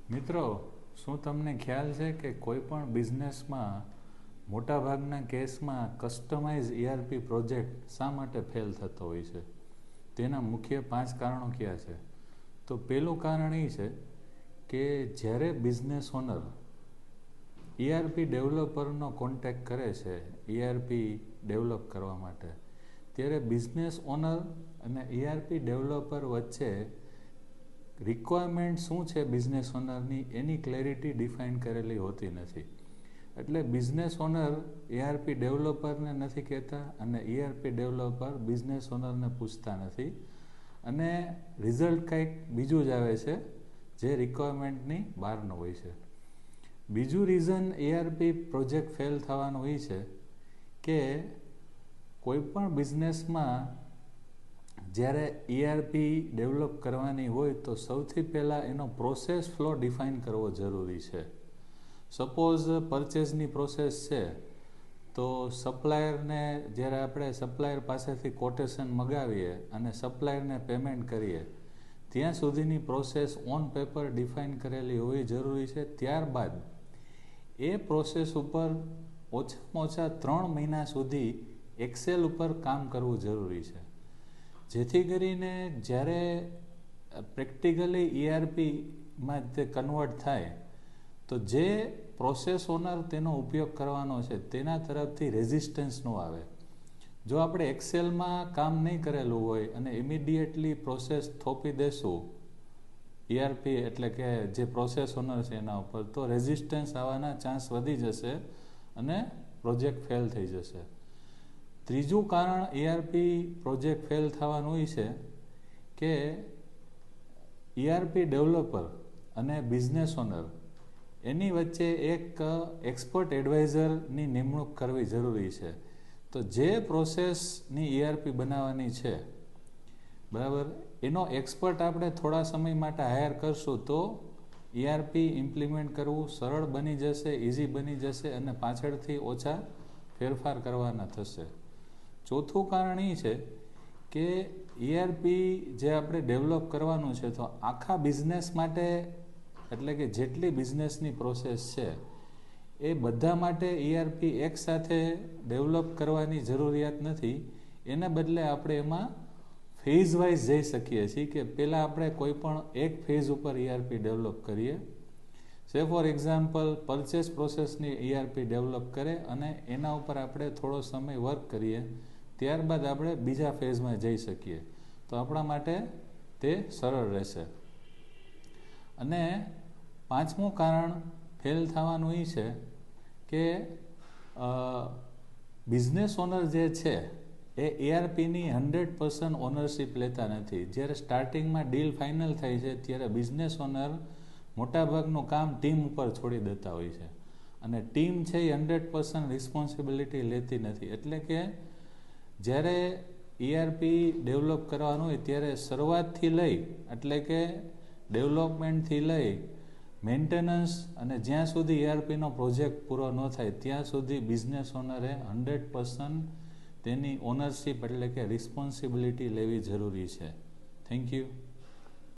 મિત્રો, શું તમને ખ્યાલ છે કે કોઈ પણ બિઝનેસમાં મોટાભાગના કેસમાં કસ્ટમાઇઝ ERP પ્રોજેક્ટ શા માટે ફેલ થતો હોય છે? તેના મુખ્ય 5 કારણો કયા છે? તો પહેલું કારણ એ છે કે જ્યારે બિઝનેસ ઓનર ERP ડેવલપરનો કોન્ટેક્ટ કરે છે ERP ડેવલપ કરવા માટે, ત્યારે બિઝનેસ ઓનર અને ERP ડેવલપર વચ્ચે રિક્વાયરમેન્ટ શું છે બિઝનેસ ઓનરની એની ક્લેરિટી ડિફાઇન કરેલી હોતી નથી. એટલે બિઝનેસ ઓનર ERP ડેવલપરને નથી કહેતા અને ERP ડેવલપર બિઝનેસ ઓનરને પૂછતા નથી અને રિઝલ્ટ કંઈક બીજું જ આવે છે જે રિક્વાયરમેન્ટની બહારનું હોય છે. બીજું રીઝન ERP પ્રોજેક્ટ ફેલ થવાનું એ છે કે કોઈ પણ બિઝનેસમાં જ્યારે ERP ડેવલપ કરવાની હોય તો સૌથી પહેલાં એનો પ્રોસેસ ફ્લો ડિફાઇન કરવો જરૂરી છે. સપોઝ પરચેઝની પ્રોસેસ છે તો સપ્લાયરને જ્યારે આપણે સપ્લાયર પાસેથી કોટેશન મગાવીએ અને સપ્લાયરને પેમેન્ટ કરીએ ત્યાં સુધીની પ્રોસેસ ઓન પેપર ડિફાઇન કરેલી હોવી જરૂરી છે. ત્યારબાદ એ પ્રોસેસ ઉપર ઓછામાં ઓછા 3 મહિના સુધી એક્સેલ ઉપર કામ કરવું જરૂરી છે, જેથી કરીને જ્યારે પ્રેક્ટિકલી ERPમાં તે કન્વર્ટ થાય તો જે પ્રોસેસ ઓનર તેનો ઉપયોગ કરવાનો છે તેના તરફથી રેઝિસ્ટન્સ ન આવે. જો આપણે એક્સેલમાં કામ નહીં કરેલું હોય અને ઇમિડિયેટલી પ્રોસેસ થોપી દેશું ERP એટલે કે જે પ્રોસેસ ઓનર છે એના ઉપર, તો રેઝિસ્ટન્સ આવવાના ચાન્સ વધી જશે અને પ્રોજેક્ટ ફેલ થઈ જશે. ત્રીજું કારણ ERP પ્રોજેક્ટ ફેલ થવાનું એ છે કે ERP ડેવલપર અને બિઝનેસ ઓનર એની વચ્ચે એક એક્સપર્ટ એડવાઇઝરની નિમણૂક કરવી જરૂરી છે. તો જે પ્રોસેસની ERP બનાવવાની છે, બરાબર, એનો એક્સપર્ટ આપણે થોડા સમય માટે હાયર કરશું તો ERP ઇમ્પ્લિમેન્ટ કરવું સરળ બની જશે, ઇઝી બની જશે અને પાછળથી ઓછા ફેરફાર કરવાના થશે. ચોથું કારણ એ છે કે ERP જે આપણે ડેવલપ કરવાનું છે તો આખા બિઝનેસ માટે, એટલે કે જેટલી બિઝનેસની પ્રોસેસ છે એ બધા માટે ERP એકસાથે ડેવલપ કરવાની જરૂરિયાત નથી. એના બદલે આપણે એમાં ફેઝ વાઇઝ જઈ શકીએ છીએ કે પહેલાં આપણે કોઈ પણ એક ફેઝ ઉપર ERP ડેવલપ કરીએ. સે ફોર એક્ઝામ્પલ પરચેસ પ્રોસેસની ERP ડેવલપ કરે અને એના ઉપર આપણે થોડો સમય વર્ક કરીએ, ત્યારબાદ આપણે બીજા ફેઝમાં જઈ શકીએ તો આપણા માટે તે સરળ રહેશે. અને પાંચમું કારણ ફેલ થવાનું એ છે કે બિઝનેસ ઓનર જે છે એ ERPની 100% ઓનરશિપ લેતા નથી. જ્યારે સ્ટાર્ટિંગમાં ડીલ ફાઇનલ થાય છે ત્યારે બિઝનેસ ઓનર મોટાભાગનું કામ ટીમ ઉપર છોડી દેતા હોય છે અને ટીમ છે એ 100% રિસ્પોન્સિબિલિટી લેતી નથી. એટલે કે જ્યારે ERP ડેવલપ કરવાનું હોય ત્યારે શરૂઆતથી લઈ, એટલે કે ડેવલપમેન્ટથી લઈ મેન્ટેનન્સ અને જ્યાં સુધી ERPનો પ્રોજેક્ટ પૂરો ન થાય ત્યાં સુધી બિઝનેસ ઓનરે 100% તેની ઓનરશિપ એટલે કે રિસ્પોન્સિબિલિટી લેવી જરૂરી છે. Thank you.